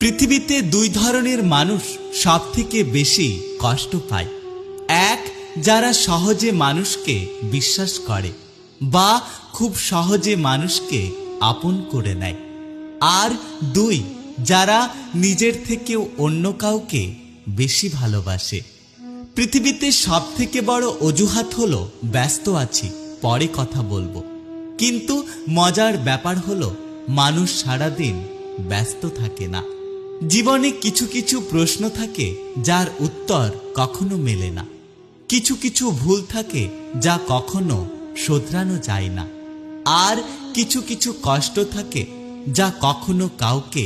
পৃথিবীতে দুই ধরনের মানুষ সবথেকে বেশি কষ্ট পায়। এক, যারা সহজে মানুষকে বিশ্বাস করে বা খুব সহজে মানুষকে আপন করে নেয়। আর দুই, যারা নিজের থেকেও অন্য কাউকে বেশি ভালোবাসে। পৃথিবীতে সবথেকে বড় অজুহাত হলো ব্যস্ত আছি, পরে কথা বলবো। কিন্তু মজার ব্যাপার হলো মানুষ সারাদিন ব্যস্ত থাকে না। জীবনে কিছু কিছু প্রশ্ন থাকে যার উত্তর কখনো মেলে না। কিছু কিছু ভুল থাকে যা কখনো শোধরানো যায় না। আর কিছু কিছু কষ্ট থাকে যা কখনো কাউকে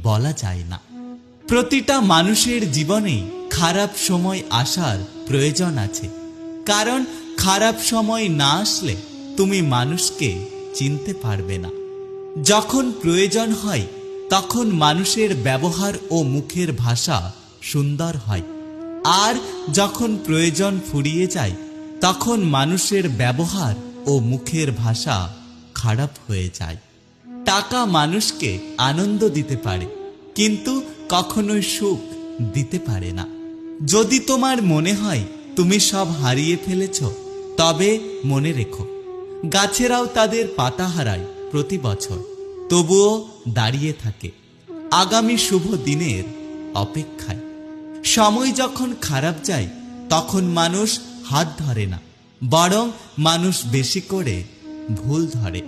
বলা যায় না। প্রতিটা মানুষের জীবনেই খারাপ সময় আসার প্রয়োজন আছে, কারণ খারাপ সময় না আসলে তুমি মানুষকে চিনতে পারবে না। যখন প্রয়োজন হয় তখন মানুষের ব্যবহার ও মুখের ভাষা সুন্দর হয়, আর যখন প্রয়োজন ফুরিয়ে যায় তখন মানুষের ব্যবহার ও মুখের ভাষা খারাপ হয়ে যায়। টাকা মানুষকে আনন্দ দিতে পারে, কিন্তু কখনোই সুখ দিতে পারে না। যদি তোমার মনে হয় তুমি সব হারিয়ে ফেলেছ, তবে মনে রেখো, গাছেরাও তাদের পাতা হারায় প্রতি বছর, তবুও দাঁড়িয়ে থাকে আগামী শুভ দিনের অপেক্ষায়। সময় যখন খারাপ যায় তখন মানুষ হাত ধরে না, বরং মানুষ বেশি করে ভুল ধরে।